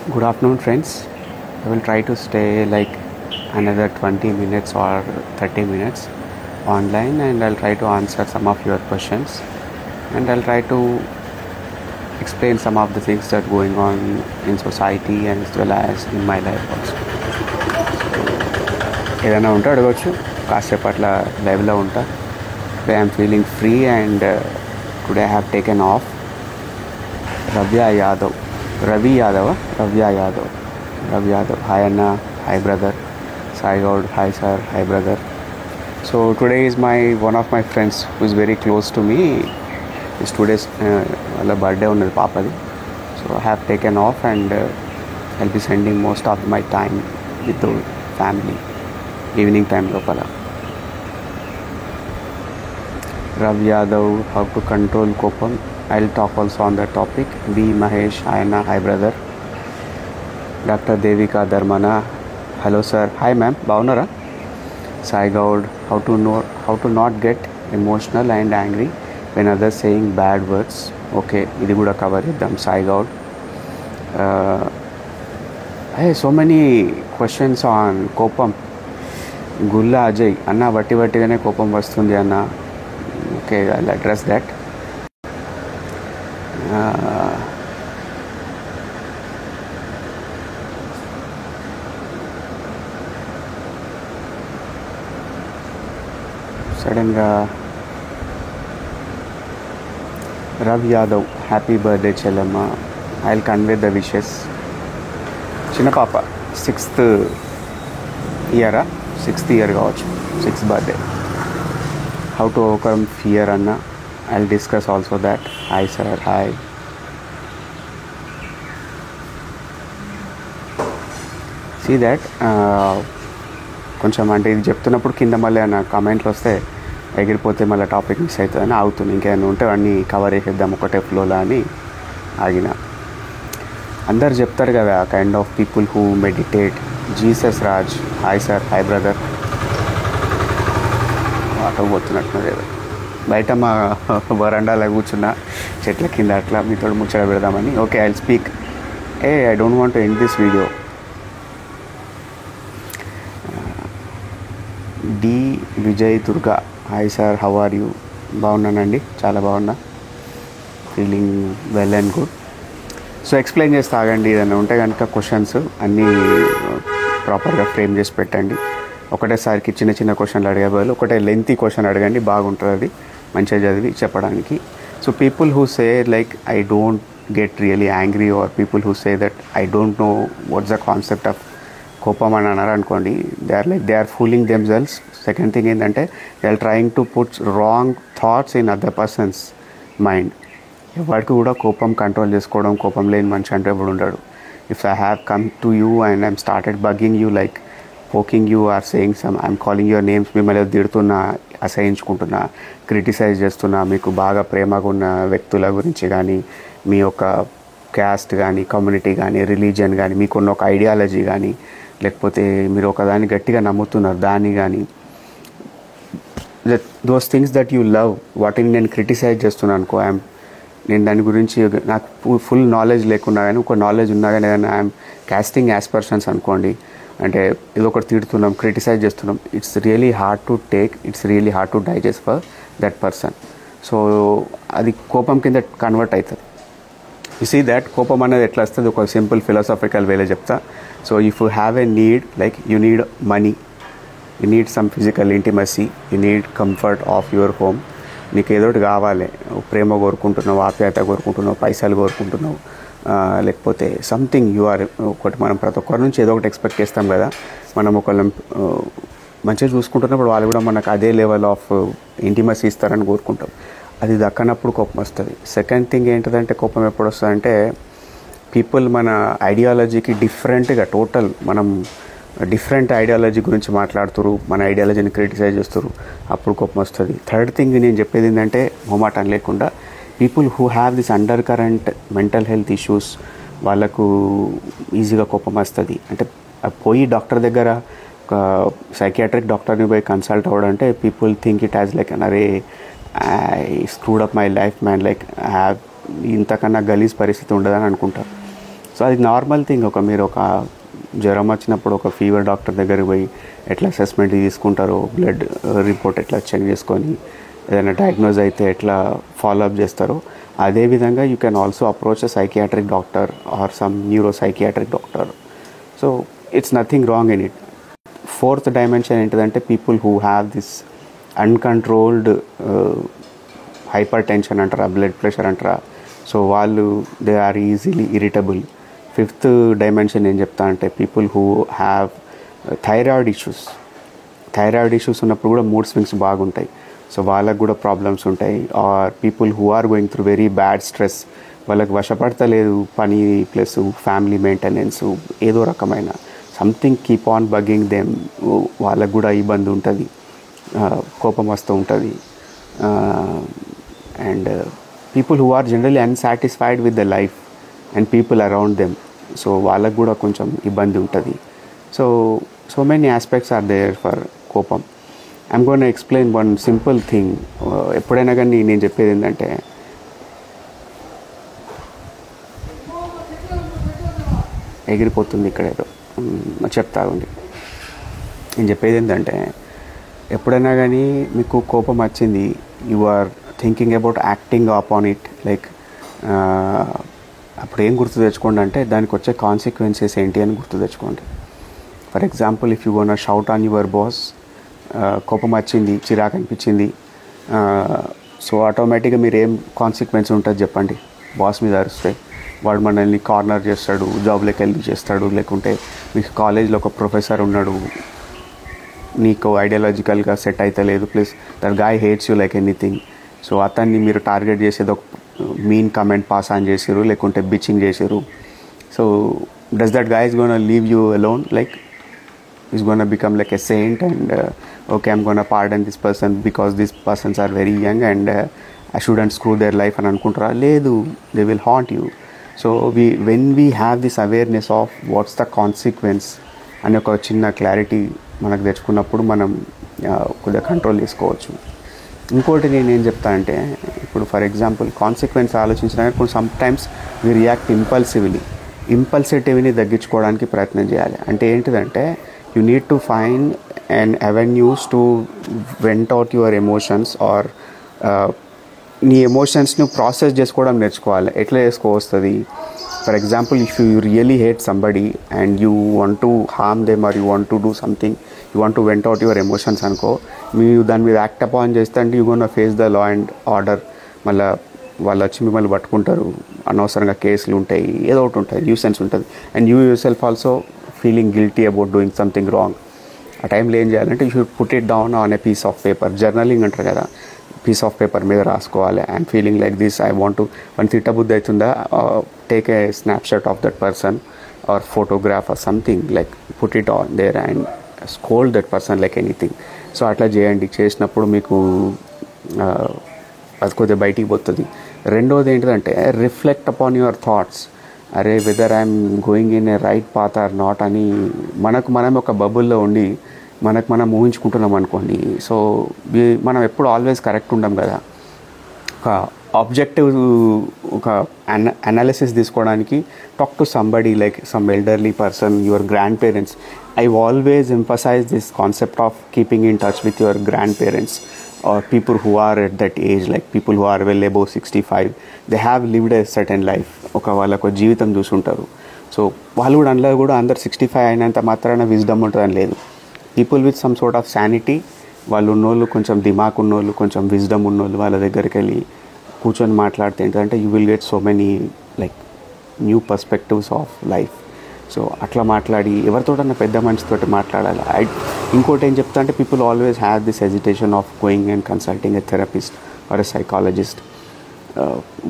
Good afternoon, friends. I will try to stay like another 20 minutes or 30 minutes online, and I'll try to answer some of your questions, and I'll try to explain some of the things that are going on in society and as well as in my life also. ఏదైనా ఉంటే అడగవచ్చు, కాసేపు అట్లా లైవ్లో ఉంటా. Today I'm feeling free and today I have taken of. Ravi Yadav, hi Anna, hi brother. Sai Gaud, hi sir, hi brother. So today is one of my friends who is very close to me. Is today's birthday on Papadi. So I have taken off and I'll be spending most of my time with the family. Evening time lopala. Ravi Yadav, how to control Kopam. I'll talk also on that topic. V. Mahesh, Ayana, hi brother. Dr. Devika Dharmana, hello sir. Hi ma'am, Baunara. Sai Gaud, how to not get emotional and angry when others saying bad words. Okay, idi kuda cover iddam. Sai Gaud. Hey, so many questions on Kopam. Gulla Ajay, Anna vatti Kopam vastundi Anna. Okay, I'll address that. Suddenly Ravi Yadav, happy birthday Chellamma. I'll convey the wishes. Chinna Papa, 6th year kaavachu, 6th birthday. How to overcome fear Anna. I'll discuss also that. Hi sir, hi. See that కొంచెం అంటే ఇది చెప్తున్నప్పుడు కింద మళ్ళీ అన్న కామెంట్లు వస్తే ఎగిరిపోతే మళ్ళీ టాపిక్ మిస్ అవుతుందని ఆగుతుంది. ఇంకేమైనా ఉంటే అన్నీ కవర్ చేసేద్దాం ఒకటే ఫ్లోలా అని ఆగిన. అందరు చెప్తారు కదా kind of people who meditate. Jesus Raj, hi sir, hi brother. Auto పోతున్నట్టున్నది ఏదో బయట మా వరండాలో కూర్చున్న చెట్ల కింద అట్లా మీతో ముచ్చట పెడదామని. Okay, I speak. I don't want to end this video. D Vijay Durga, hi sir, how are you? బాగున్నానండి, చాలా బాగున్నా, feeling well and good. So explain చేసి తాగండి. ఏదైనా ఉంటే కనుక క్వశ్చన్స్ అన్నీ ప్రాపర్గా ఫ్రేమ్ చేసి పెట్టండి. ఒకటేసారికి చిన్న చిన్న క్వశ్చన్లు అడిగే బదులు ఒకటే లెంతీ క్వశ్చన్ అడగండి, బాగుంటుంది అది మంచిగా చదివి చెప్పడానికి. So people who say like I don't get really angry or people who say that I don't know what's the concept of కోపం అని అన్నారు అనుకోండి, they are fooling themselves. Second thing ఏంటంటే they are trying to put wrong thoughts in other person's mind. ఎవరికి కూడా కోపం control చేసుకోవడం, కోపం లేని మనిషి అంటే ఎప్పుడు ఉంటాడు. If I have come to you and I'm started bugging you, like poking you or saying some, I'm calling your names, మిమ్మల్ని తిడుతున్నా, అసహించుకుంటున్నా, క్రిటిసైజ్ చేస్తున్నా, మీకు బాగా ప్రేమగా ఉన్న వ్యక్తుల గురించి కానీ, మీ యొక్క క్యాస్ట్ కానీ, కమ్యూనిటీ కానీ, రిలీజియన్ కానీ, మీకున్న ఒక ఐడియాలజీ కానీ, లేకపోతే మీరు ఒకదాన్ని గట్టిగా నమ్ముతున్నారు దాన్ని కానీ, those things that you love, వాటిని నేను క్రిటిసైజ్ చేస్తున్నాను అనుకో, నేను దాని గురించి నాకు ఫుల్ నాలెడ్జ్ లేకున్నా కానీ, ఒక నాలెడ్జ్ ఉన్నా కానీ ఏదైనా ఐఎమ్ కాస్టింగ్ యాస్పర్షన్స్ అనుకోండి, అంటే ఏదో ఒకటి తిడుతున్నాం, క్రిటిసైజ్ చేస్తున్నాం, it's really hard to take, it's really hard to digest for that person. So అది కోపం కింద కన్వర్ట్ అవుతుంది. యు సీ దట్ కోపం అనేది ఎట్లా వస్తుంది, ఒక సింపుల్ ఫిలాసాఫికల్ వేలో చెప్తా. So if you have a need, like you need money, you need some physical intimacy, you need comfort of your home, నీకు ఏదోటి కావాలి, ప్రేమ కోరుకుంటున్నావు, ఆప్యాయత కోరుకుంటున్నావు, పైసలు కోరుకుంటున్నావు, లేకపోతే సంథింగ్ యు ఆర్, ఒకటి మనం ప్రతి ఒక్కరి నుంచి ఏదో ఒకటి ఎక్స్పెక్ట్ చేస్తాం కదా. మనం ఒకళ్ళని మంచిగా చూసుకుంటున్నప్పుడు వాళ్ళు కూడా మనకు అదే లెవెల్ ఆఫ్ ఇంటిమసీ ఇస్తారని కోరుకుంటాం. అది దక్కనప్పుడు కోపం వస్తుంది. సెకండ్ థింగ్ ఏంటిదంటే కోపం ఎప్పుడు వస్తుందంటే పీపుల్ మన ఐడియాలజీకి డిఫరెంట్గా, టోటల్ మనం డిఫరెంట్ ఐడియాలజీ గురించి మాట్లాడుతున్నారు, మన ఐడియాలజీని క్రిటిసైజ్ చేస్తారు, అప్పుడు కోపం వస్తుంది. థర్డ్ థింగ్ నేను చెప్పేది ఏంటంటే మొహమాటం లేకుండా people who have this under current mental health issues, వాళ్ళకు ఈజీగా కోపం వస్తుంది. అంటే పోయి డాక్టర్ దగ్గర ఒక సైకియాట్రిక్ డాక్టర్ని పోయి కన్సల్ట్ అవ్వడం అంటే people think it as like అరే I screwed up my life man, like ఇంతకన్నా గలీజ్ పరిస్థితి ఉండదని అనుకుంటారు. సో సో అది నార్మల్ థింగ్. మీరు ఒక జ్వరం వచ్చినప్పుడు ఒక ఫీవర్ డాక్టర్ దగ్గరికి పోయి ఎట్లా అసెస్మెంట్ తీసుకుంటారో, బ్లడ్ రిపోర్ట్ ఎట్లా చెక్ చేసుకొని ఏదైనా డయాగ్నోజ్ అయితే ఎట్లా ఫాలోఅప్ చేస్తారో, అదేవిధంగా you can also approach a psychiatric doctor or some neuro psychiatric doctor. So it's nothing wrong in it. Fourth dimension ఏంటిదంటే people who have this uncontrolled hypertension అంటారా, blood pressure అంటారా, so వాళ్ళు they are easily irritable. Fifth dimension ఏం చెప్తా అంటే people who have thyroid issues ఉన్నప్పుడు కూడా mood swings బాగుంటాయి, సో వాళ్ళకు కూడా ప్రాబ్లమ్స్ ఉంటాయి. Or people who are going through very bad stress, వాళ్ళకి వశపడతలేదు పని ప్లస్ ఫ్యామిలీ మెయింటెనెన్స్, ఏదో రకమైన something keep on bugging them, వాళ్ళకు కూడా ఇబ్బంది ఉంటుంది, కోపం వస్తూ ఉంటుంది. And people who are generally unsatisfied with the life and people around them, so వాళ్ళకు కూడా కొంచెం ఇబ్బంది ఉంటుంది. So many aspects are there for కోపం. I'm gonna explain one simple thing. ఎప్పుడైనా కానీ నేను చెప్పేది ఏంటంటే, ఎగిరిపోతుంది ఇక్కడ ఏదో చెప్తా ఉంది. నేను చెప్పేది ఏంటంటే, ఎప్పుడైనా కానీ మీకు కోపం వచ్చింది, you are thinking about acting upon it, like అప్పుడు ఏం గుర్తు తెచ్చుకోండి అంటే దానికి వచ్చే కాన్సిక్వెన్సెస్ ఏంటి అని గుర్తు తెచ్చుకోండి. For example, if you gonna shout on your boss, కోపం వచ్చింది, చిరాకు అనిపించింది, సో ఆటోమేటిక్గా మీరు ఏం కాన్సిక్వెన్స్ ఉంటుంది చెప్పండి. బాస్ మీద అరిస్తే వాడు మనల్ని కార్నర్ చేస్తాడు, జాబ్లోకి వెళ్ళి చేస్తాడు, లేకుంటే మీకు కాలేజ్లో ఒక ప్రొఫెసర్ ఉన్నాడు, నీకు ఐడియాలజికల్గా సెట్ అయితే లేదు, plus that guy hates you like anything, so అతన్ని మీరు టార్గెట్ చేసేది ఒక మీన్ కమెంట్ పాస్ ఆన్ చేసారు, లేకుంటే బిచ్చింగ్ చేసారు. So does that guy is gonna leave you alone, like is gonna become like a saint and okay I'm gonna pardon this person because this persons are very young and I shouldn't screw their life అని అనుకుంటారా? లేదు, they will haunt you. So when we have this awareness of what's the consequence అనే ఒక చిన్న clarity మనకు తెచ్చుకున్నప్పుడు మనం కొద్దిగా కంట్రోల్ చేసుకోవచ్చు. ఇంకోటి నేను ఏం చెప్తా అంటే, ఇప్పుడు ఫర్ ఎగ్జాంపుల్ కాన్సిక్వెన్స్ ఆలోచించినా కొన్ని సమ్ టైమ్స్ వీ రియాక్ట్ ఇంపల్సిటివ్ని తగ్గించుకోవడానికి ప్రయత్నం చేయాలి. అంటే ఏంటిదంటే, you need to find and avenues to vent out your emotions or నీ ఎమోషన్స్ను ప్రాసెస్ చేసుకోవడం నేర్చుకోవాలి. ఎట్లా చేసుకోవస్తుంది? For example, if you really hate somebody and you want to harm them or you want to do something, you want to vent out your emotions అనుకో, మీరు దాని మీద యాక్ట్ అపాన్ చేస్తే అంటే you gonna face the law and order. మళ్ళీ వాళ్ళు వచ్చి మిమ్మల్ని పట్టుకుంటారు, అనవసరంగా కేసులు ఉంటాయి, ఏదో ఒకటి ఉంటుంది, న్యూసెన్స్ ఉంటుంది. And you yourself also feeling guilty about doing something wrong. ఆ టైంలో ఏం చేయాలంటే you should put it down on a piece of paper. Journaling అంటారు కదా, పీస్ ఆఫ్ పేపర్ మీద రాసుకోవాలి. I'm feeling like this, I want to, one తిట్టబుద్ధి అవుతుందా, take a snapshot of that person or photograph or something, like put it on there and scold that person like anything. So అట్లా చేయండి. చేసినప్పుడు మీకు అది కొద్దిగా బయటికి పోతుంది. రెండోది ఏంటిదంటే, రిఫ్లెక్ట్ అపాన్ యువర్ థాట్స్. అరే whether I'm going in a right path or not అని మనం ఒక బబుల్లో ఉండి మనం ఊహించుకుంటున్నాం అనుకోండి. సో మనం ఎప్పుడు ఆల్వేస్ కరెక్ట్ ఉండం కదా. ఒక ఆబ్జెక్టివ్ ఒక అనాలిసిస్ తీసుకోవడానికి talk to somebody like some elderly person, your grand parents. I always emphasize this concept of keeping in touch with your grandparents or people who are at that age, like people who are well above 65. They have lived a certain life. ఒక వాళ్ళకు జీవితం చూసుంటారు. So వాళ్ళు కూడా అందులో కూడా అందరు 65 అయినంత మాత్రాన విజ్డమ్ ఉంటుందని లేదు. People with some sort of sanity, వాళ్ళు ఉన్నోళ్ళు, కొంచెం దిమాక్ ఉన్నోళ్ళు, కొంచెం విజ్డమ్ ఉన్నోళ్ళు, వాళ్ళ దగ్గరికి వెళ్ళి కూర్చొని మాట్లాడితే ఏంటంటే you will get so many like new perspectives of life. So అట్లా మాట్లాడి ఎవరితోటన్నా పెద్ద మనిషితోటి మాట్లాడాలి. ఇంకోటి ఏం చెప్తా అంటే, people always have this hesitation of going and consulting a therapist or a psychologist.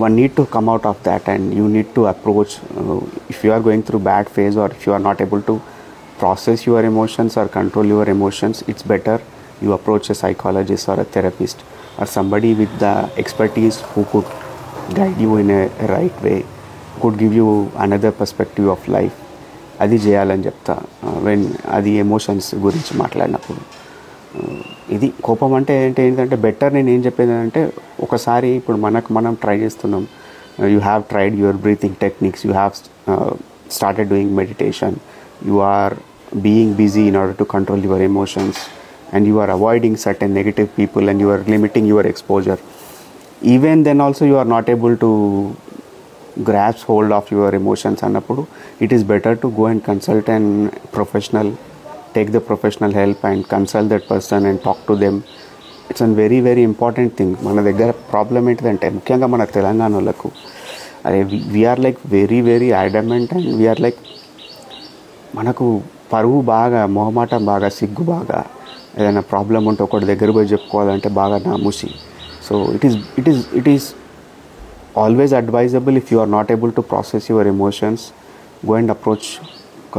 One need to come out of that and you need to approach. If you are going through bad phase or if you are not able to process your emotions or control your emotions, it's better you approach a psychologist or a therapist or somebody with the expertise who could guide you in a right way, could give you another perspective of life. అది చేయాలని చెప్తా when అది emotions గురించి మాట్లాడినప్పుడు. ఇది కోపం అంటే ఏంటంటే బెటర్. నేను ఏం చెప్పేది అంటే, ఒకసారి ఇప్పుడు మనం ట్రై చేస్తున్నాం, you have tried your breathing techniques, you have started doing meditation, you are being busy in order to control your emotions, and you are avoiding certain negative people, and you are limiting your exposure, even then also you are not able to grasp hold of your emotions అన్నప్పుడు it is better to go and consult an professional, take the professional help and consult that person and talk to them. It's a very very important thing. మన దగ్గర problem ఏంటిదంటే ముఖ్యంగా మన తెలంగాణ వాళ్ళకు అదే we're like very very adamant, and we're like మనకు పరువు బాగా, మొహమాటం బాగా, సిగ్గు బాగా, ఏదైనా ప్రాబ్లం ఉంటే ఒకటి దగ్గర పోయి చెప్పుకోవాలంటే బాగా నామూసి. So it is always advisable, if you are not able to process your emotions, go and approach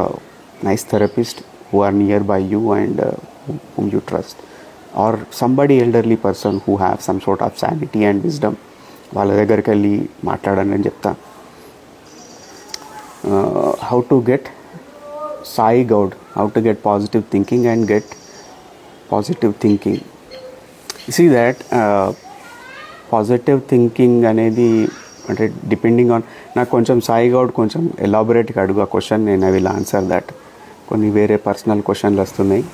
a nice therapist who are nearby you and whom you trust, or somebody elderly person who have some sort of sanity and wisdom. వాళ్ళ దగ్గరికి వెళ్ళి మాట్లాడండి అని చెప్తా. How to get Sai Goud, how to get positive thinking and get positive thinking. You see that positive thinking అనేది అంటే depending on, నాకు కొంచెం సాయి గౌడ్ కొంచెం ఎలాబొరేట్గా అడుగు ఆ క్వశ్చన్, నేను ఐ విల్ ఆన్సర్ దట్. కొన్ని వేరే పర్సనల్ క్వశ్చన్లు వస్తున్నాయి.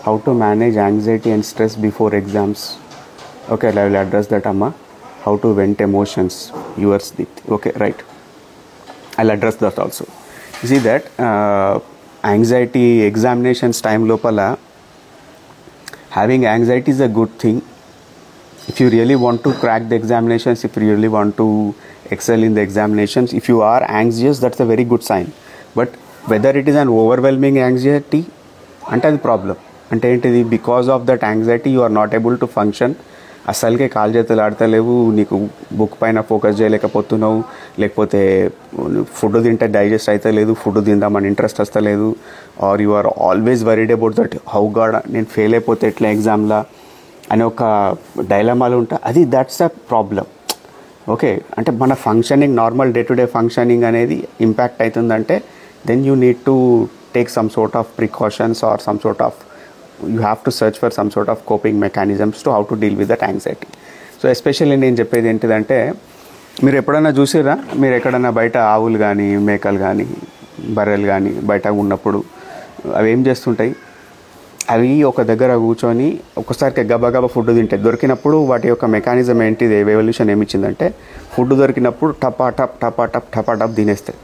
How to manage anxiety and stress before exams. Okay, I will address that అమ్మ. How to vent emotions, yours దిత్. Okay, right, I will address that also. See that anxiety examinations time లోపల having anxiety is a good thing. If you really want to crack the examinations, if you really want to excel in the examinations, if you are anxious, that's a very good sign. But whether it is an overwhelming anxiety, ante adi problem. Ante entidi, because of that anxiety you are not able to function. అసలుకే కాలు చేతులు ఆడతలేవు, నీకు book పైన focus చేయలేకపోతున్నావు, లేకపోతే food తింటే digest అవుతలేదు, food తిందామని interest వస్తలేదు, or you are always worried about that how god నేను ఫెయిల్ అయిపోతే ఎట్లా ఎగ్జామ్లో అనే ఒక డైలమాలు ఉంటా. అది దట్స్ ద ప్రాబ్లం. ఓకే, అంటే మన functioning, normal day to day functioning అనేది ఇంపాక్ట్ అవుతుందంటే then you need to take some sort of precautions or some sort of you have to search for some sort of coping mechanisms to how to deal with that anxiety. So especially నేను చెప్పేది ఏంటిదంటే, మీరు ఎప్పుడైనా చూసిరా, మీరు ఎక్కడైనా బయట ఆవులు కానీ, మేకలు కానీ, బర్రెలు కానీ బయట ఉన్నప్పుడు అవి ఏం చేస్తుంటాయి, అవి ఒక దగ్గర కూర్చొని ఒకసారికి గబగబా ఫుడ్ తింటాయి. దొరికినప్పుడు వాటి యొక్క మెకానిజం ఏంటిది, ఎవల్యూషన్ ఏమిచ్చిందంటే, ఫుడ్ దొరికినప్పుడు టపా టప్ టపా టప్ టపా టప్ తినేస్తాయి.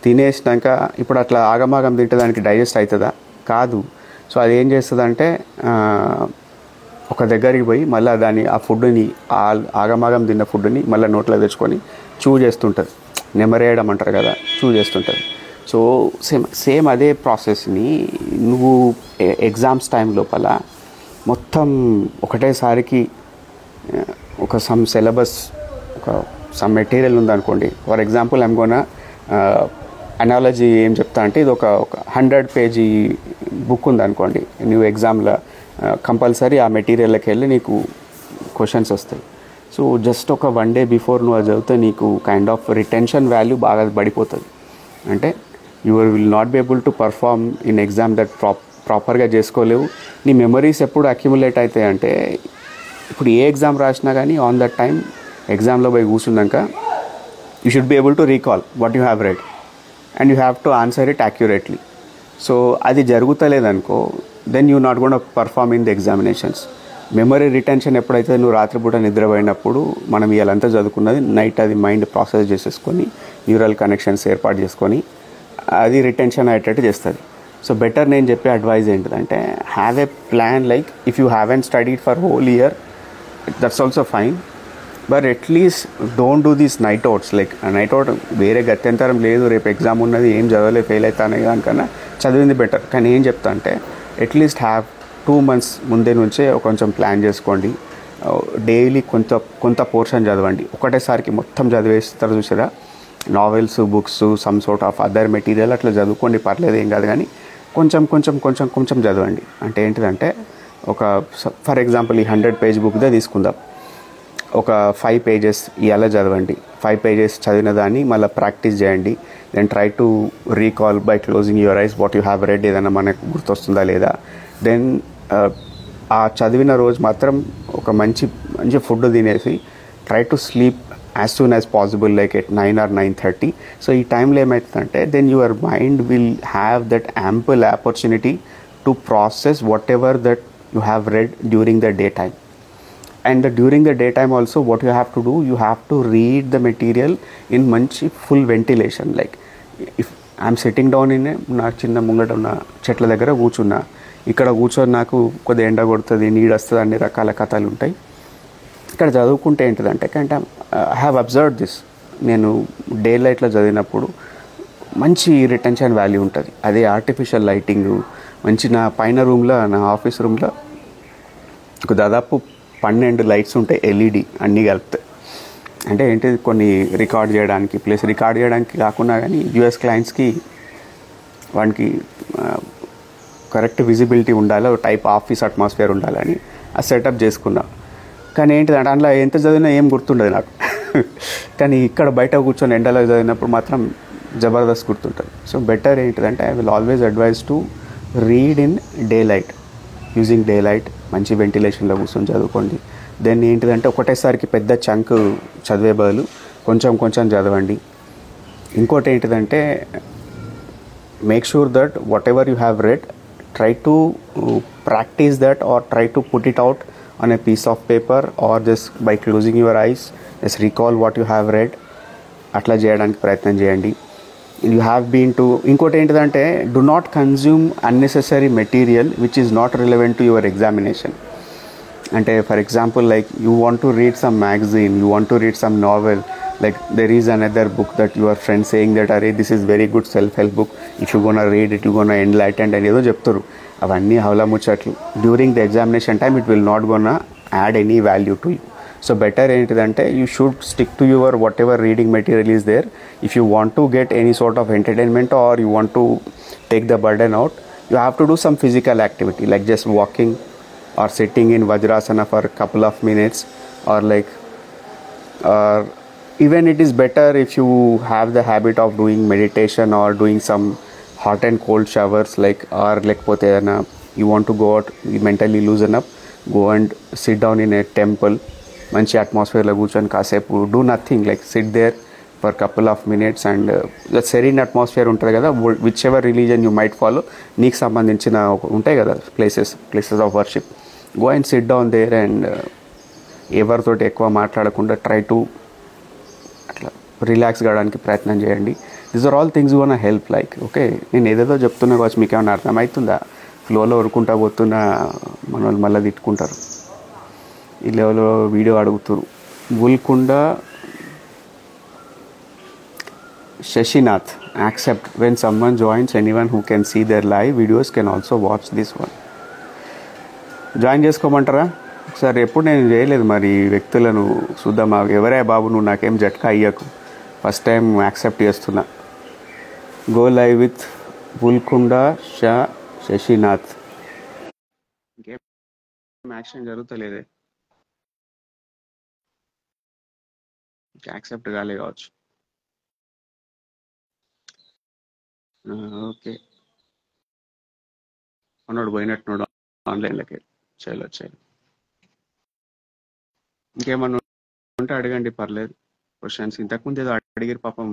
తినేసినాక ఇప్పుడు అట్లా ఆగమాగం తింటే దానికి డైజెస్ట్ అవుతుందా? కాదు. సో అది ఏం చేస్తుందంటే, ఒక దగ్గరికి పోయి మళ్ళీ ఆ ఫుడ్ని, ఆగమాగం తిన్న ఫుడ్ని మళ్ళీ నోట్లో తెచ్చుకొని చూ చేస్తుంటుంది. నెమరేయడం అంటారు కదా, చూ చేస్తుంటుంది. సో సేమ్ అదే ప్రాసెస్ని నువ్వు ఎగ్జామ్స్ టైం లోపల మొత్తం ఒకటేసారికి ఒక సమ్ సిలబస్, ఒక సమ్ మెటీరియల్ ఉందనుకోండి. For example I'm gonna analogy ఏం చెప్తా అంటే, ఇది ఒక 100 పేజీ బుక్ ఉందనుకోండి. నువ్వు ఎగ్జామ్లో కంపల్సరీ ఆ మెటీరియల్కి వెళ్ళి నీకు క్వశ్చన్స్ వస్తాయి. సో జస్ట్ ఒక 1 డే బిఫోర్ నువ్వు అది చదివితే నీకు కైండ్ ఆఫ్ రిటెన్షన్ వాల్యూ బాగా పడిపోతుంది. అంటే you will not B able to perform in exam that ప్రాపర్గా చేసుకోలేవు. నీ మెమరీస్ ఎప్పుడు అక్యుములేట్ అవుతాయి అంటే, ఇప్పుడు ఏ ఎగ్జామ్ రాసినా కానీ ఆన్ దట్ టైం ఎగ్జామ్లో పోయి కూర్చున్నాక you should be able to recall what you have read and you have to answer it accurately. So అది జరుగుతలేదనుకో, then you not gonna perform in the examinations. Memory retention ఎప్పుడైతే నువ్వు రాత్రిపూట నిద్రపోయినప్పుడు మనం ఇవాళంతా చదువుకున్నది నైట్ అది మైండ్ ప్రాసెస్ చేసేసుకొని న్యూరల్ కనెక్షన్స్ ఏర్పాటు చేసుకొని అది రిటెన్షన్ అయ్యేటట్టు చేస్తుంది. సో బెటర్ నేను చెప్పే అడ్వైజ్ ఏంటిదంటే, have a plan. Like if you haven't studied for whole year, that's also fine, but at least don't do these night outs. Like night out వేరే గత్యంతరం లేదు, రేపు ఎగ్జామ్ ఉన్నది, ఏం చదవలే, ఫెయిల్ అవుతానే దానికన్నా చదివింది బెటర్. కానీ ఏం చెప్తా అంటే, అట్లీస్ట్ హ్యావ్ 2 months ముందే నుంచే కొంచెం ప్లాన్ చేసుకోండి. డైలీ కొంత పోర్షన్ చదవండి. ఒకటేసారికి మొత్తం చదివేస్తారు చూసారా, novels, books, some sort of other material అట్లా చదువుకోండి, పర్లేదు, ఏం కాదు. కానీ కొంచెం చదవండి. అంటే ఏంటిదంటే, ఒక ఫర్ ఎగ్జాంపుల్ ఈ 100 పేజ్ బుక్దే తీసుకుందాం. ఒక 5 pages ఇవాళ చదవండి. 5 pages చదివిన దాన్ని మళ్ళీ ప్రాక్టీస్ చేయండి. Then try to recall by closing your eyes what you have read. ఏదైనా మనకు గుర్తొస్తుందా లేదా. దెన్ ఆ చదివిన రోజు మాత్రం ఒక మంచి ఫుడ్ తినేసి try to sleep as soon as possible like at 9 or 9:30. So ఈ టైంలో ఏమవుతుందంటే then your mind will have that ample opportunity to process whatever that you have read during the day time. And during the daytime also what you have to do, you have to read the material in manchi full ventilation. Like if I'm sitting down in నా చిన్న ముంగట ఉన్న చెట్ల దగ్గర కూర్చున్నా, ఇక్కడ కూర్చొని నాకు కొద్దిగా ఎండ కొడుతుంది, నీడు వస్తుంది, అన్ని రకాల కథలు ఉంటాయి. ఇక్కడ చదువుకుంటే ఏంటిదంటే అంటే ఐ హ్యావ్ అబ్జర్వ్ దిస్, నేను డే లైట్లో చదివినప్పుడు మంచి రిటెన్షన్ వాల్యూ ఉంటుంది. అదే ఆర్టిఫిషియల్ లైటింగ్ మంచి నా పైన రూమ్లో, నా ఆఫీస్ రూమ్లో దాదాపు 12 లైట్స్ ఉంటాయి ఎల్ఈడి అన్నీ కలిపితే. అంటే ఏంటిది కొన్ని రికార్డ్ చేయడానికి, ప్లస్ రికార్డ్ చేయడానికి కాకుండా కానీ యూఎస్ క్లయింట్స్కి వానికి కరెక్ట్ విజిబిలిటీ ఉండాలి, టైప్ ఆఫీస్ అట్మాస్ఫియర్ ఉండాలని ఆ సెటప్ చేసుకున్నా. కానీ ఏంటిదంటే అందులో ఎంత చదివినా ఏం గుర్తుండదు నాకు. కానీ ఇక్కడ బయట కూర్చొని ఎండలో చదివినప్పుడు మాత్రం జబర్దస్త్ గుర్తుంటుంది. సో బెటర్ ఏంటిదంటే I will always advise to read in day light, using day light. మంచి వెంటిలేషన్లో కూర్చొని చదువుకోండి. దెన్ ఏంటిదంటే ఒకటేసారికి పెద్ద చంక్ చదివే బదులు కొంచెం కొంచెం చదవండి. ఇంకోటి ఏంటిదంటే make sure that whatever you have read, try to practice that or try to put it out on a piece of paper or just by closing your eyes just recall what you have read. అట్లా చేయడానికి ప్రయత్నం చేయండి. You have been to ఇంకోటి ఏంటిదంటే do not consume unnecessary material which is not relevant to your examination. అంటే for example like you want to read some magazine, you want to read some novel, like there is another book that your friend saying that array this is very good self help book, if you gonna read it you gonna enlightened అని ఏదో చెప్తారు. అవన్నీ హౌలా ముచ్చట్లు. During the examination time it will not gonna add any value to you. So better ఏంటిదంటే you should stick to your whatever reading material is there. If you want to get any sort of entertainment or you want to take the burden out, you have to do some physical activity like just walking or sitting in Vajrasana for a couple of minutes, or like even it is better if you have the habit of doing meditation or doing some hot and cold showers, like or lekapothe you want to go out, you mentally loosen up, go and sit down in a temple, manchi atmosphere lo కూర్చొని కాసేపు do nothing, like sit there for a couple of minutes and the serene atmosphere ఉంటుంది కదా, whichever religion you might follow, నీకు సంబంధించిన ఉంటాయి కదా places of worship, go and sit down there and ఎవరితోటి ఎక్కువ మాట్లాడకుండా ట్రై టు అట్లా రిలాక్స్ కావడానికి ప్రయత్నం చేయండి. These are all things gonna help. Like okay నేను ఏదేదో చెప్తున్నా కావచ్చు, మీకు ఏమైనా అర్థమవుతుందా? ఫ్లోలో ఉరుకుంటా పోతున్నా మన వాళ్ళు మళ్ళీ తిట్టుకుంటారు. ఈ లెవెల్లో వీడియో అడుగుతారు. గుల్కొండ Shashinath, accept when someone joins, anyone who can see their live videos can also watch this one. Join చేసుకోమంటారా? ఒకసారి ఎప్పుడు నేను చేయలేదు మరి వ్యక్తులను చూద్దాం. ఎవరే బాబు నువ్వు నాకేం జట్కా అయ్యకు, ఫస్ట్ టైం యాక్సెప్ట్ చేస్తున్నా. Go live with Gulkonda Shashinath. ఇంకేం యాక్షన్ జరుగుతలేదే, యాక్సెప్ట్ కాలే కావచ్చు. ఓకే అన్నాడు పోయినట్టున్నాడు ఆన్లైన్లోకి. చేయలేదు. ఇంకేమన్నా ఉంటే అడగండి, పర్లేదు. క్వశ్చన్స్ ఇంతకుముందు ఏదో అడిగిరు పాపం,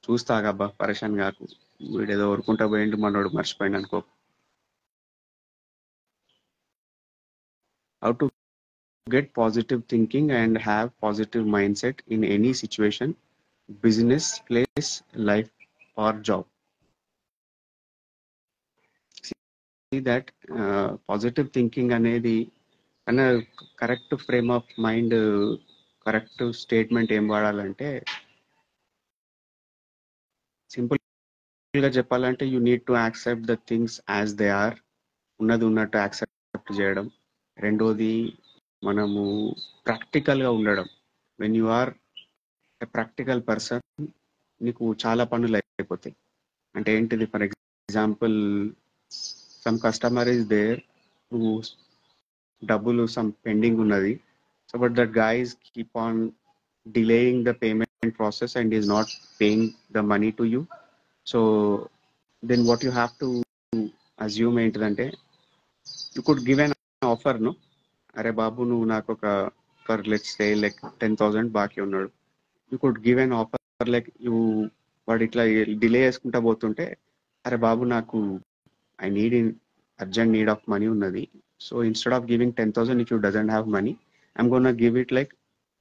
చూస్తాగబ్బా పరేషాన్ కాకు. వీడేదో ఊరుకుంటా పోయిండు మనోడు మర్చిపోయింది అనుకో. How to get positive thinking and have positive mind set in any situation, business, place, life or job. That positive thinking అనేది అన్న correct frame of mind, correct statement ఏం వాడాలంటే సింపుల్గా చెప్పాలంటే you need to accept the things as they are, ఉన్నది ఉన్నట్టు accept చేయడం. రెండోది మనము ప్రాక్టికల్గా ఉండడం. When you are a practical person నీకు చాలా పనులు అయిపోతాయి. అంటే ఏంటిది, for example some customer is there, డబ్బులు సమ్ పెండింగ్ ఉన్నది, so but that guys keep on delaying the payment process and is not paying the money to you. So then what you have to assume ఏంటంటే you could give an offer, no, అరే బాబు నువ్వు నాకు ఒక for let's say like 10,000 బాకీ ఉన్నాడు, you could give an offer like వాడు ఇట్లా delay చేసుకుంటా పోతుంటే, అరే బాబు నాకు I need in urgent need of money ఉన్నది, so instead of giving 10,000 if you doesn't have money, I'm gonna give it like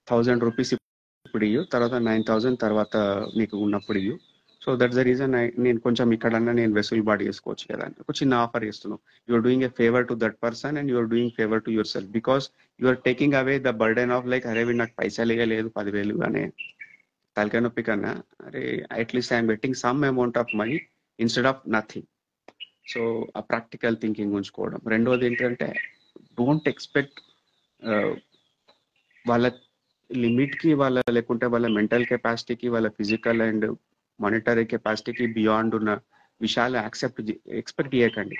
1,000 rupees ఇప్పుడు ఇయ్యు, తర్వాత 9,000 తర్వాత నీకు ఉన్నప్పుడు ఇయ్యు. సో దట్స్ ద రీజన్ నేను కొంచెం ఇక్కడన్నా నేను వెసులుబాటు చేసుకోవచ్చు కదా అని ఒక చిన్న ఆఫర్ ఇస్తున్నావు. You're doing a favour to that person and you're doing favour to yourself, because you're taking away the burden of like అరే వీడు నాకు పైసలు ఇవ్వలేదు 10,000 అనే తలకాయ నొప్పి కన్నా, అరే at least I'm getting some amount of money instead of nothing. So ఆ ప్రాక్టికల్ థింకింగ్ ఉంచుకోవడం. రెండోది ఏంటంటే డోంట్ ఎక్స్పెక్ట్ వాళ్ళ లిమిట్కి వాళ్ళ లేకుంటే వాళ్ళ మెంటల్ కెపాసిటీకి వాళ్ళ ఫిజికల్ అండ్ మానిటరీ కెపాసిటీకి బియాండ్ ఉన్న విషయాలు ఎక్స్పెక్ట్ చేయకండి.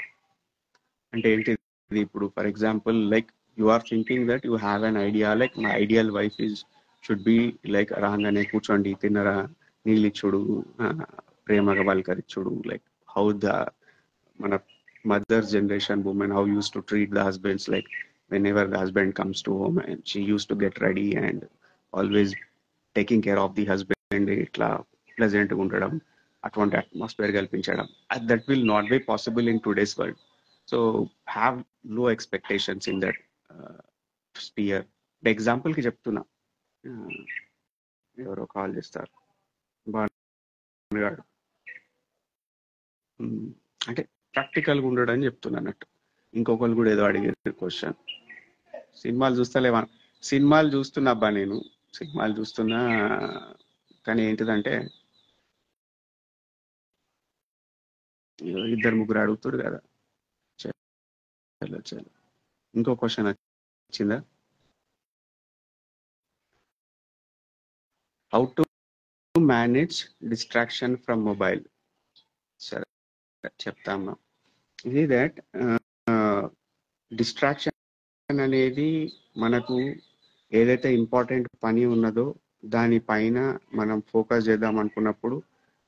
అంటే ఏంటిది, ఇప్పుడు for example like you are thinking that you have an idea like my ideal wife is should be like రాగానే కూర్చోండి, తిన్నరా, నీళ్ళు ఇచ్చుడు, ప్రేమగా పలకరిచ్చుడు, లైక్ హౌ ద మన mothers generation women how use to treat the husbands, like whenever the husband comes to home and she used to get ready and always taking care of the husband, ఇట్లా pleasant గా ఉండడం, అటువంటి atmosphere కల్పించడం, that will not be possible in today's world. So have low expectations in that sphere. Example కి చెప్తున్నా, ఎవరో call చేస్తారు బాగా, అంటే ప్రాక్టికల్గా ఉండడం అని చెప్తున్నా అన్నట్టు. ఇంకొకరు కూడా ఏదో అడిగారు క్వశ్చన్, సినిమాలు చూస్తలేవా? సినిమాలు చూస్తున్నా అబ్బా, నేను సినిమాలు చూస్తున్నా, కానీ ఏంటిదంటే ఇద్దరు ముగ్గురు అడుగుతారు కదా. చలో ఇంకో క్వశ్చన్ వచ్చిందా? How to manage distraction from mobile. సరే చెప్తామా. ఇది దట్ డిస్ట్రాక్షన్ అనేది మనకు ఏదైతే ఇంపార్టెంట్ పని ఉన్నదో దానిపైన మనం ఫోకస్ చేద్దాం అనుకున్నప్పుడు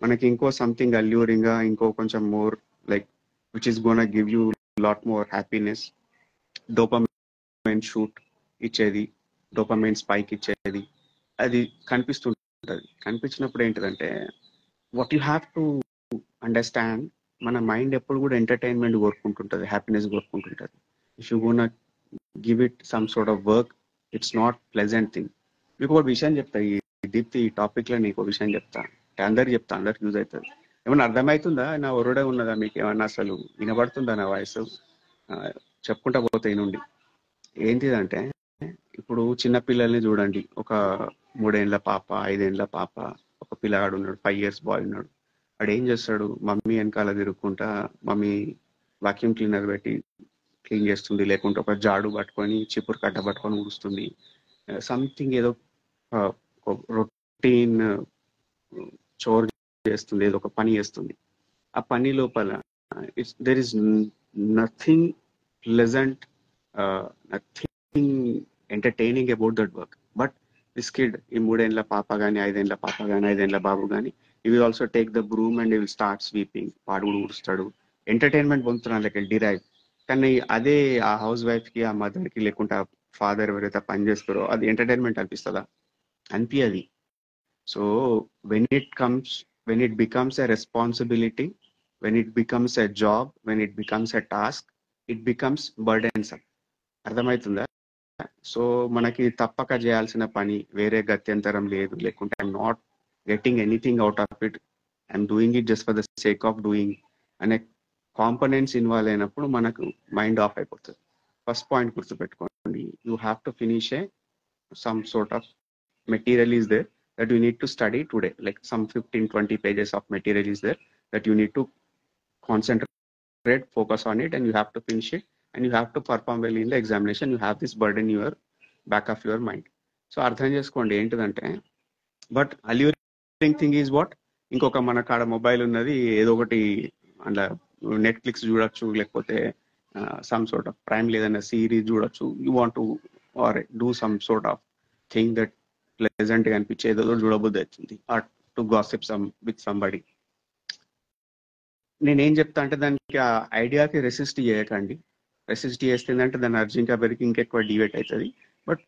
మనకి ఇంకో సంథింగ్ అల్యూరింగ్ గా, ఇంకో కొంచెం more like which is gonna give you lot more happiness, dopamine shoot ఇచ్చేది, డోపమైన్ స్పైక్ ఇచ్చేది, అది కనిపిస్తుంటది. కనిపించినప్పుడు ఏంటిదంటే what you have to understand, మన మైండ్ ఎప్పుడు కూడా ఎంటర్టైన్మెంట్ కోరుకుంటుంటది, హ్యాపీనెస్ కోరుకుంటుంటది. If you gonna give it some sort of work, it's not pleasant thing. మీకు ఒక విషయం చెప్తా, ఈ దీప్తి ఈ టాపిక్ లో నీకు ఒక విషయం చెప్తా, అందరికి చెప్తా, అందరికి యూజ్ అవుతుంది. ఏమన్నా అర్థమవుతుందా? నా ఒరుడే ఉన్నదా? మీకు ఏమన్నా అసలు వినబడుతుందా నా వాయిస్? చెప్పుకుంటా పోతాయి నుండి. ఏంటిదంటే ఇప్పుడు చిన్న పిల్లల్ని చూడండి, ఒక 3 ఏళ్ల పాప, 5 ఏళ్ల పాప, ఒక పిల్లగాడు ఉన్నాడు, 5 years బాయ్ ఉన్నాడు. వాడు ఏం చేస్తాడు, మమ్మీ వెనకాల తిరుగుకుంటా, మమ్మీ వాక్యూమ్ క్లీనర్ పెట్టి క్లీన్ చేస్తుంది, లేకుంటే ఒక జాడు పట్టుకొని చిపురు కట్ట పట్టుకొని ఊడుస్తుంది, సంథింగ్ ఏదో రొటీన్ చోర్ చేస్తుంది, ఏదో ఒక పని చేస్తుంది. ఆ పని లోపల there is nothing pleasant, nothing entertaining about that work. But this kid, ఈ 3 ఏళ్ల పాప కానీ, 5 ఏళ్ల పాప కానీ, 5 ఏళ్ల బాబు కానీ, ఈ will also take the broom and ఈ విల్ స్టార్ట్ స్వీపింగ్. వాడు కూడా ఊడుస్తాడు, ఎంటర్టైన్మెంట్ పొందుతున్నాడు, లైక్ డిరైవ్. కానీ అదే ఆ హౌస్ వైఫ్ కి, ఆ మదర్ కి, లేకుంటే ఆ ఫాదర్ ఎవరైతే పని చేస్తారో అది ఎంటర్టైన్మెంట్ అనిపిస్తుందా? అనిపించది. So when it becomes a responsibility, when it becomes a job, when it becomes a task, it becomes burdensome. అర్థమవుతుందా? సో మనకి తప్పక చేయాల్సిన పని, వేరే గత్యంతరం లేదు, లేకుంటే I'm not getting anything out of it, I'm doing it just for the sake of doing అనే కాంపోనెంట్స్ ఇన్వాల్వ్ అయినప్పుడు మనకు మైండ్ ఆఫ్ అయిపోతుంది. ఫస్ట్ పాయింట్ గుర్తుపెట్టుకోండి, you have to finish some sort of material is there that you need to study today, like some 15-20 pages of material is there that you need to concentrate, focus on it, and you have to finish it, and you have to perform well in the examination. You have this burden in your back of your mind. So అర్థం చేసుకోండి ఏంటిదంటే, but alluring thing is what, ఇంకొక మన కాడ mobile ఉన్నది, ఏదో ఒకటి అందులో నెట్ఫ్లిక్స్ చూడొచ్చు, లేకపోతే సమ్ సోర్ట్ ఆఫ్ ప్రైమ్ లేదన్న సిరీస్ చూడొచ్చు. You want to or do some sort of thing that pleasant గా అనిపించే ఏదో చూడబుద్ధి అవుతుంది, or to gossip with somebody. నేనేం చెప్తా అంటే దానికి ఆ ఐడియాకి రెసిస్ట్ చేయకండి. రెసిస్ట్ చేస్తుందంటే దాని అర్జెంట్గా పెరిగి ఇంకెక్కువ డివేట్ అవుతుంది. బట్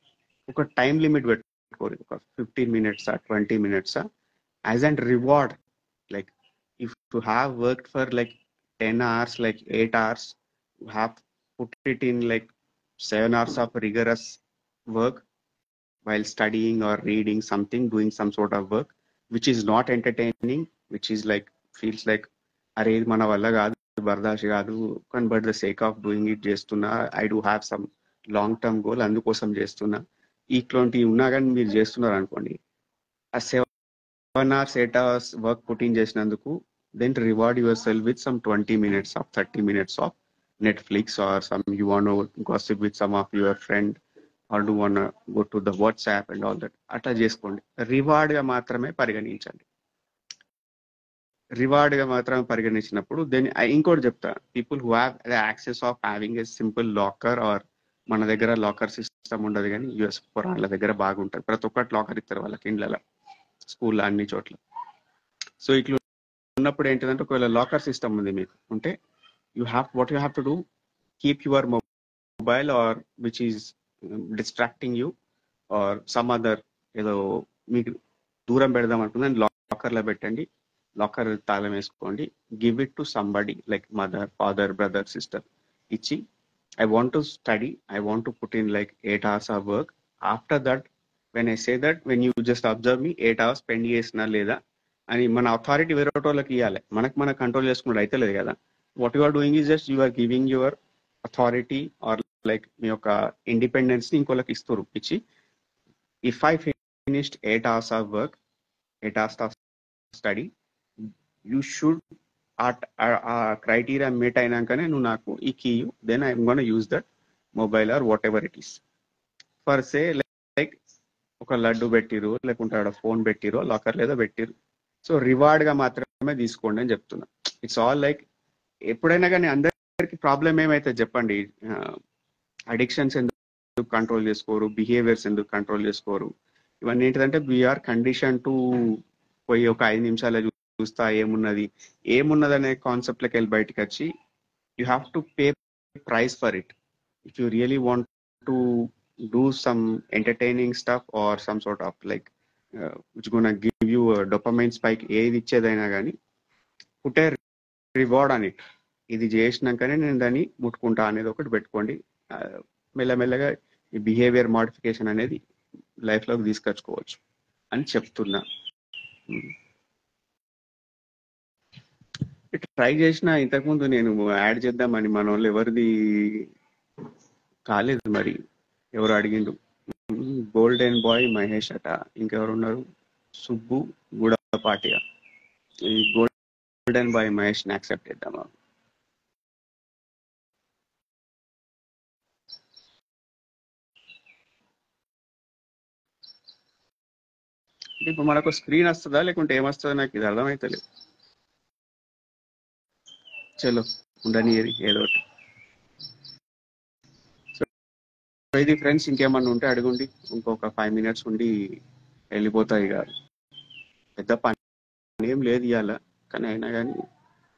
ఒక టైం లిమిట్ పెట్టుకోరు, ఒక 15 minutes 20 minutes as and reward. Like if you have worked for like 10 hours, like 8 hours, you have put it in like 7 hours of rigorous work while studying or reading something, doing some sort of work which is not entertaining, which is like feels like అరే ఇది మన వల్ల కాదు, బర్దాష్ కాదు, కానీ but the sake of doing it చేస్తున్నా, I do have some long term goal, అందుకోసం చేస్తున్నా, ఇట్లాంటివి ఉన్నా కానీ మీరు చేస్తున్నారు అనుకోండి, ఆ 7 hours 8 hours work put in చేసినందుకు, then reward yourself with some 20 minutes of 30 minutes of Netflix, or some you want to gossip with some of your friend, or do want to go to the WhatsApp and all that. అట్లా చేసుకోండి. రివార్డ్గా మాత్రమే పరిగణించండి. రివార్డ్గా మాత్రమే పరిగణించినప్పుడు then ఇంకోటి చెప్తా, people who have the access of having a simple locker, or మన దగ్గర లాకర్ సిస్టమ్ ఉండదు కానీ యుఎస్ వాళ్ళ దగ్గర బాగుంటుంది, ప్రతి ఒక్కటి లాకర్ ఇస్తారు వాళ్ళకి ఇండ్లలో, స్కూల్లో, అన్ని చోట్ల. సో ఇట్లా ఉన్నప్పుడు ఏంటిదంటే, ఒకవేళ లాకర్ సిస్టమ్ ఉంది మీకు ఉంటే, what you have to do, keep your mobile or which is distracting you, or some other ఏదో మీకు దూరం పెడదాం అనుకుందని లాకర్లో పెట్టండి, లాకర్ తాళం వేసుకోండి, give it to somebody like mother, father, brother, sister ఇచ్చి, I want to study, I want to put in like 8 hours of work. After that when I say that, when you just observe me 8 hours spend చేసినా లేదా అని మన authority వేరే వాళ్ళకి ఇవ్వాలి, మన control చేసుకున్నట్టు అయితే లేదు కదా. What you are doing is just you are giving your authority or like మీ యొక్క ఇండిపెండెన్స్ ని ఇంకోళ్ళకి ఇస్తారు. ఇచ్చి, if I finished 8 hours of work, 8 hours of study, you should ఆ క్రైటీరియా మీట్ అయినాకనే నువ్వు నాకు ఈ key, then I'm gonna use that mobile or whatever it is. For say like ఒక లడ్డు పెట్టిరు, లేకుంటే ఫోన్ పెట్టిరు, లాకర్ లేదా పెట్టిరు, సో రివార్డ్ గా మాత్రమే తీసుకోండి అని చెప్తున్నా. ఇట్స్ ఆల్ లైక్, ఎప్పుడైనా కానీ అందరికి ప్రాబ్లం ఏమైతే చెప్పండి, అడిక్షన్స్ ఎందుకు కంట్రోల్ చేసుకోరు, బిహేవియర్స్ ఎందుకు కంట్రోల్ చేసుకోరు, ఇవన్నీ ఏంటిదంటే వీఆర్ కండిషన్ టు పోయి ఒక 5 నిమిషాలు చూస్తా ఏమున్నది అనే కాన్సెప్ట్ లకి వెళ్ళి బయటకు వచ్చి, you have to pay price for it. If you really want to do some entertaining stuff or some sort of like which gonna give you dopamine spike, ఏది ఇచ్చేదైనా కానీ పుట్ ఏ రివార్డ్ అని it. ఇది చేసినాకనే నేను దాన్ని ముట్టుకుంటా అనేది ఒకటి పెట్టుకోండి. మెల్లమెల్లగా ఈ బిహేవియర్ మోడిఫికేషన్ అనేది లైఫ్లోకి తీసుకొచ్చుకోవచ్చు అని చెప్తున్నా. ట్రై చేసిన ఇంతకుముందు నేను యాడ్ చేద్దామని, మన వాళ్ళు ఎవరిది కాలేదు, మరి ఎవరు అడిగిండు, గోల్డెన్ బాయ్ మహేష్ అట, ఇంకెవరు ఉన్నారు, సుబ్బు గూడపాటియా, ఈ గోల్డెన్ బాయ్ మహేష్ ని యాక్సెప్ట్ చేద్దామా? ఇప్పుడు మనకు స్క్రీన్ వస్తుందా లేకుంటే ఏమొస్తుందో నాకు ఇది అర్థమైతలేదు. చలో ఉండని ఏదో ఒకటి. ఇది ఫ్రెండ్స్, ఇంకేమన్నా ఉంటే అడగండి, ఇంకొక 5 minutes ఉండి వెళ్ళిపోతాయి కాదు. పెద్ద పని ఏం లేదు ఇవాళ, కానీ అయినా కానీ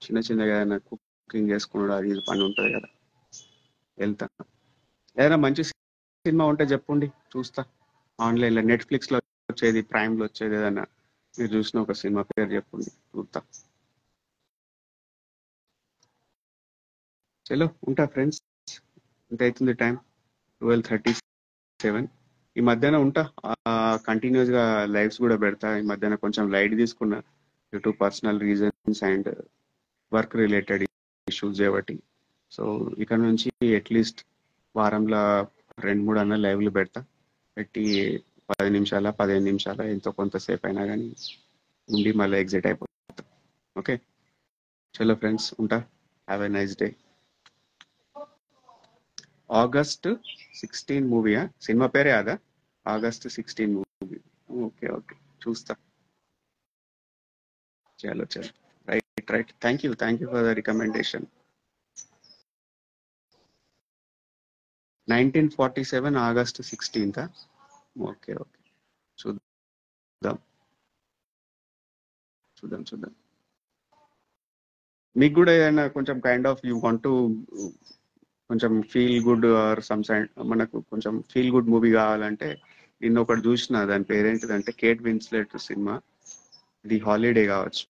చిన్నగా ఏదైనా కుకింగ్ చేసుకున్నాడు, అది ఇది పని ఉంటుంది కదా, వెళ్తా. ఏదైనా మంచి సినిమా ఉంటే చెప్పండి, చూస్తా. ఆన్లైన్లో నెట్ఫ్లిక్స్లో వచ్చేది, ప్రైమ్లో వచ్చేది, ఏదైనా మీరు చూసిన ఒక సినిమా పేరు చెప్పండి, చూస్తా. చలో ఉంటా ఫ్రెండ్స్, ఎంత అవుతుంది టైం, 12:37. ఈ మధ్యాహ్నం ఉంటా, కంటిన్యూస్ గా లైవ్స్ కూడా పెడతా. ఈ మధ్యాహ్నం కొంచెం లైట్ తీసుకున్నా due to personal reasons and work related issues ఏవటి. సో ఇక్కడ నుంచి అట్లీస్ట్ వారంలో 2-3 అన్న లైవ్లు పెట్టి 10 నిమిషాల 15 నిమిషాల ఎంతో కొంతసేపు అయినా కానీ ఉండి మళ్ళీ ఎగ్జిట్ అయిపోతా. ఓకే, చలో ఫ్రెండ్స్ ఉంటా. Have a nice day. August 16 మూవీయా, సినిమా పేరే అదా, August 16 మూవీ. ఓకే చూస్తా. చలో right. Thank you for the recommendation. 1947 August 16th. Okay చూద్దాం. మీకు కూడా ఏదైనా కొంచెం kind of you want to కొంచెం feel good or some side, మనకు కొంచెం ఫీల్ గుడ్ మూవీ కావాలంటే నిన్న ఒకటి చూసిన, దాని పేరేంటిదంటే కేట్ విన్స్లెట్ సినిమా ది హాలిడే కావచ్చు.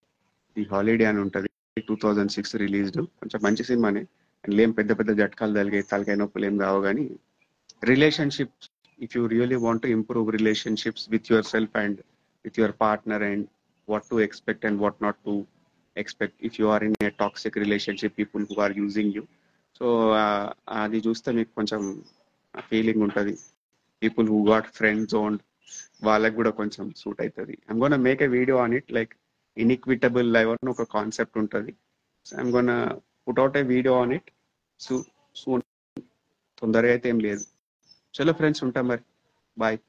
ది హాలిడే అని ఉంటుంది, 2006 రిలీజ్డ్. కొంచెం మంచి సినిమానే, అందులో ఏం పెద్ద పెద్ద జట్కాలు తలకాయ నొప్పులు ఏం రావు. కానీ relationship, if you really want to improve relationships with your self and with your partner, and what to expect and what not to expect if you are in a toxic relationship, people who are using you. So అది చూస్తే మీకు కొంచెం feeling ఉంటుంది. People who got friend zone, వాళ్ళకి కూడా కొంచెం suit అవుతుంది. I'm gonna make a video on it, like inequitable live అని ఒక కాన్సెప్ట్ ఉంటుంది. So I'm gonna put out a video on it soon. తొందరగా అయితే ఏం లేదు. చలో ఫ్రెండ్స్, ఉంటాం మరి. బాయ్.